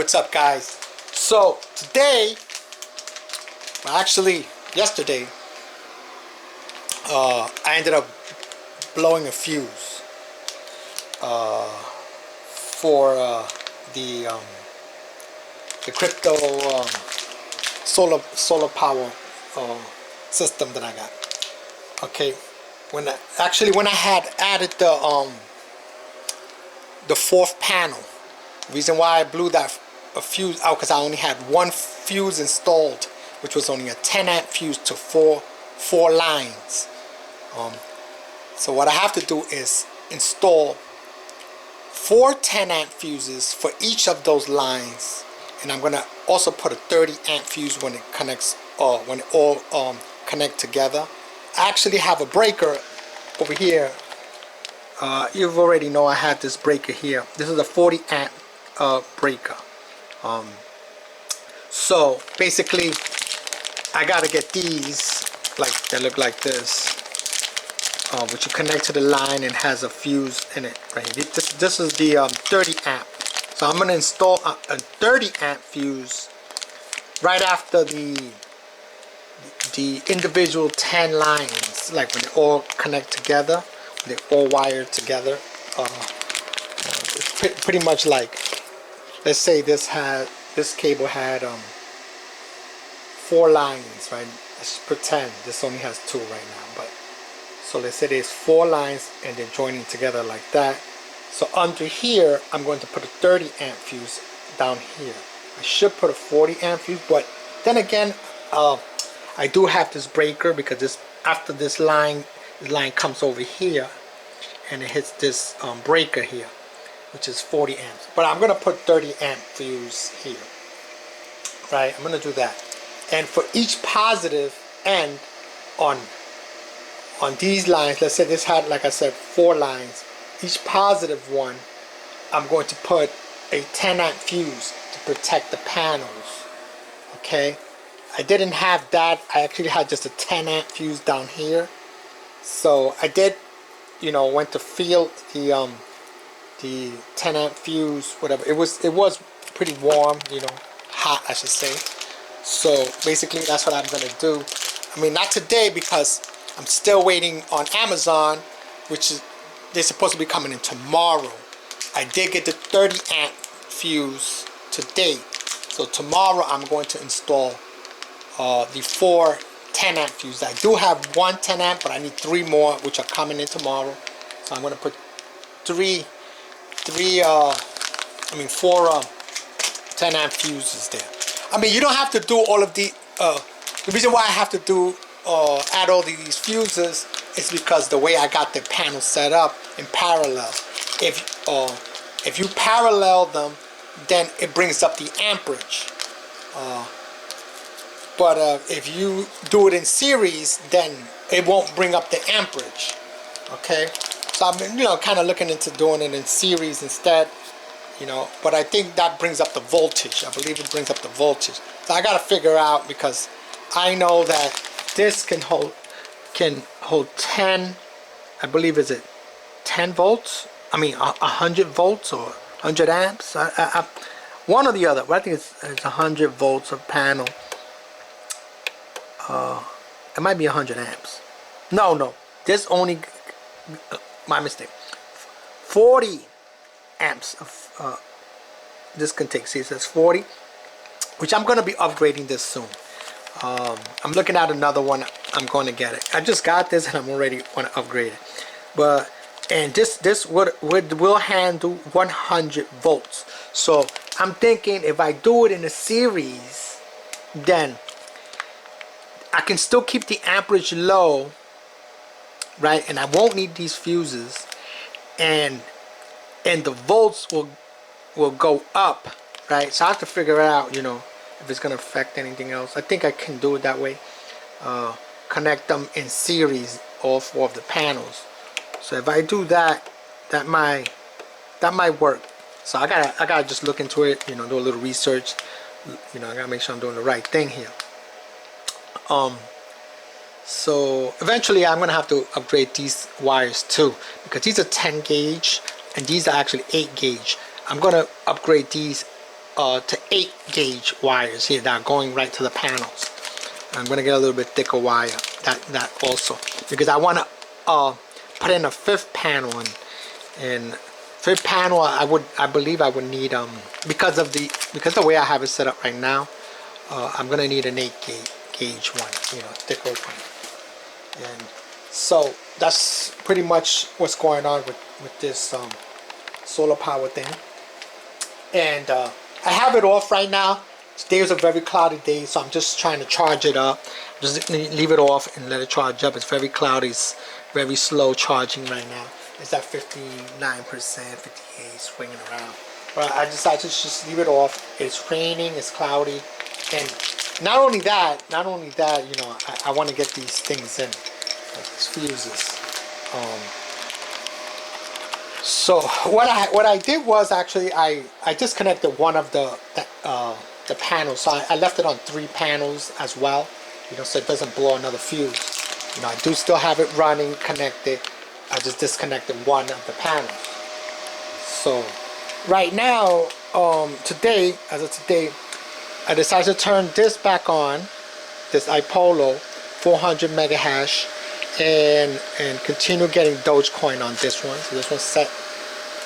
what's up, guys? So today, well, actually yesterday, I ended up blowing a fuse for the crypto solar power system that I got. Okay, when I had added the fourth panel, the reason why I blew that fuse out because I only had one fuse installed, which was only a 10 amp fuse to four lines. So what I have to do is install 4 10 amp fuses for each of those lines, and I'm gonna also put a 30 amp fuse when it connects, when it all connect together. I actually have a breaker over here. You already know I had this breaker here. This is a 40 amp breaker. So basically I gotta get these, like, they look like this, which you connect to the line and has a fuse in it right here. This is the 30 amp. So I'm gonna install a 30 amp fuse right after the individual 10 lines, like when they all connect together, when they all wired together. It's pretty much like, let's say this cable had 4 lines, right? Let's pretend this only has 2 right now, but so let's say there's 4 lines and they're joining together like that. So under here I'm going to put a 30 amp fuse down here. I should put a 40 amp fuse, but then again, I do have this breaker because this, after this line comes over here and it hits this breaker here, which is 40 amps. But I'm gonna put 30 amp fuse here, right? I'm gonna do that. And for each positive end on these lines, let's say this had, like I said, 4 lines, each positive one, I'm going to put a 10 amp fuse to protect the panels. Okay, I didn't have that. I actually had just a 10 amp fuse down here. So I did, you know, went to feel the 10 amp fuse, whatever. It was pretty warm, you know, hot I should say. So basically that's what I'm gonna do. I mean, not today because I'm still waiting on Amazon, which is, they're supposed to be coming in tomorrow. I did get the 30 amp fuse today. So tomorrow I'm going to install the 4 10 amp fuses. I do have 1 10 amp, but I need 3 more, which are coming in tomorrow. So I'm going to put 4 10 amp fuses there. I mean, you don't have to do all of the reason why I have to do add all these fuses is because the way I got the panel set up in parallel. If you parallel them, then it brings up the amperage. But if you do it in series, then it won't bring up the amperage. Okay, so I've been, you know, kind of looking into doing it in series instead. You know, but I think that brings up the voltage. I believe it brings up the voltage. So I got to figure out, because I know that this can hold 10. I believe, is it 10 volts? I mean 100 volts or 100 amps. One or the other. But I think it's 100 volts of panel. It might be 100 amps. No. This only, my mistake. 40 amps of this can take. See, it says 40, which I'm going to be upgrading this soon. I'm looking at another one. I'm going to get it. I just got this and I'm already want to upgrade it. But and this will handle 100 volts. So I'm thinking if I do it in a series, then I can still keep the amperage low, right? And I won't need these fuses, and the volts will go up, right? So I have to figure out, you know, if it's gonna affect anything else. I think I can do it that way. Connect them in series, all 4 of the panels. So if I do that, that might work. So I gotta just look into it, you know, do a little research. You know, I gotta make sure I'm doing the right thing here. So eventually I'm gonna have to upgrade these wires too, because these are 10 gauge and these are actually 8 gauge. I'm gonna upgrade these to 8 gauge wires here that are going right to the panels. I'm gonna get a little bit thicker wire that also, because I want to put in a 5th panel, and 5th panel I believe I would need because the way I have it set up right now, I'm gonna need an 8 gauge one, you know, thicker one. And so that's pretty much what's going on with this solar power thing. And I have it off right now. Today is a very cloudy day, so I'm just trying to charge it up. Just leave it off and let it charge up. It's very cloudy, it's very slow charging right now. It's at 59%, 58, swinging around. But I decided to just leave it off. It's raining, it's cloudy, and not only that, you know, I want to get these things in, like these fuses. So what I did was actually I disconnected one of the panels. So I left it on 3 panels as well, you know, so it doesn't blow another fuse. You know, I do still have it running, connected. I just disconnected one of the panels. So right now, today, as of today, I decided to turn this back on, this iPolo 400 mega hash, and continue getting Dogecoin on this one. So this one's set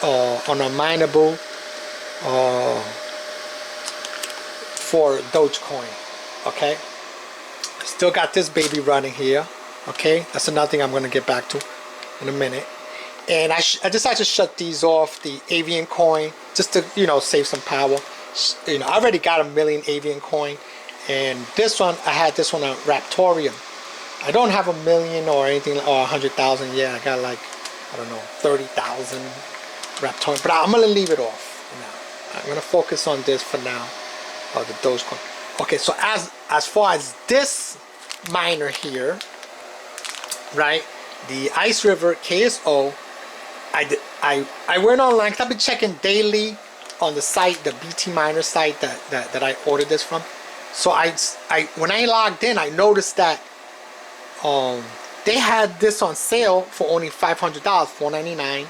on a mineable for Dogecoin. Okay, still got this baby running here. Okay, that's another thing I'm going to get back to in a minute. And I decided to shut these off, the Avian coin, just to, you know, save some power. You know, I already got 1 million Avian coin, and this one, I had this one on Raptorium. I don't have 1 million or anything, or 100,000 yet. I got like, I don't know, 30,000 Raptorium, but I'm gonna leave it off for now. I'm gonna focus on this for now, the Dogecoin. Okay, so as far as this miner here, right, the Ice River KSO, I went online because I've been checking daily on the site, the BT Miner site that I ordered this from. So when I logged in, I noticed that they had this on sale for only $500, $499,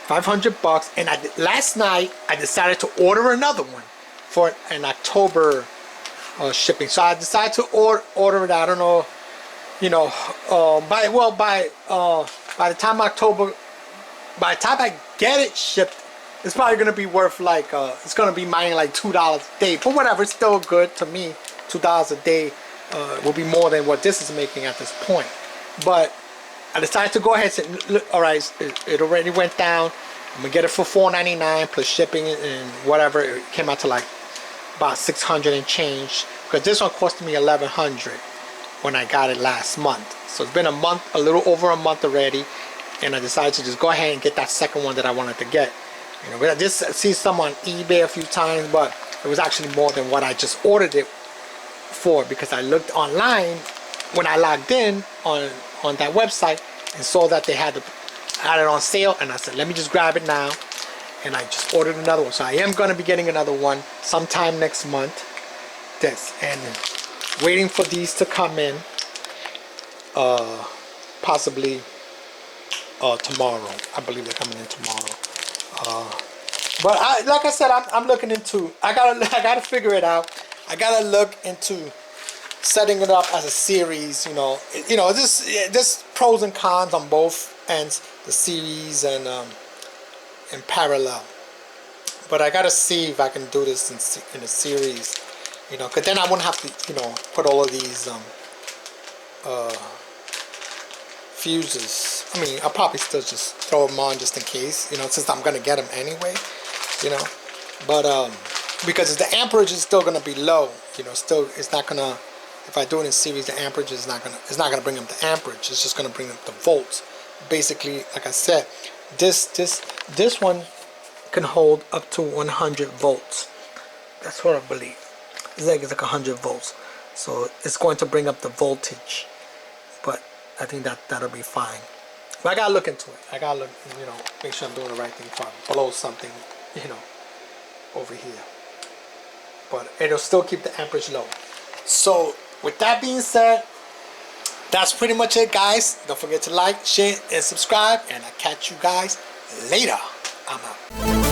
$500, and last night I decided to order another one for an October shipping. So I decided to order it. I don't know, you know, by the time I get it shipped, it's probably gonna be worth like it's gonna be mining like $2 a day. But whatever, it's still good to me. $2 a day will be more than what this is making at this point. But I decided to go ahead and say, look, all right, it already went down. I'm gonna get it for $4.99 plus shipping and whatever. It came out to like about 600 and change, because this one cost me $1,100 when I got it last month. So it's been a month, a little over a month already, and I decided to just go ahead and get that second one that I wanted to get. You know, I just see some on eBay a few times, but it was actually more than what I just ordered it for, because I looked online when I logged in on that website and saw that they had it on sale, and I said, let me just grab it now, and I just ordered another one. So I am going to be getting another one sometime next month, and waiting for these to come in, possibly tomorrow. I believe they're coming in tomorrow. But like I said, I'm looking into. I gotta figure it out. I gotta look into setting it up as a series. You know, this pros and cons on both ends, the series and in parallel. But I gotta see if I can do this in a series. You know, because then I wouldn't have to, you know, put all of these fuses. I mean, I'll probably still just throw them on just in case, you know, since I'm gonna get them anyway, you know. But because the amperage is still gonna be low, you know, still it's not gonna. If I do it in series, the amperage is not gonna bring up the amperage. It's just gonna bring up the volts. Basically, like I said, this one can hold up to 100 volts. That's what I believe. It's like 100 volts, so it's going to bring up the voltage. But I think that'll be fine. But I gotta look into it. I gotta look, you know, make sure I'm doing the right thing before I blow something, you know, over here. But it'll still keep the amperage low. So with that being said, that's pretty much it, guys. Don't forget to like, share, and subscribe, and I'll catch you guys later. I'm out.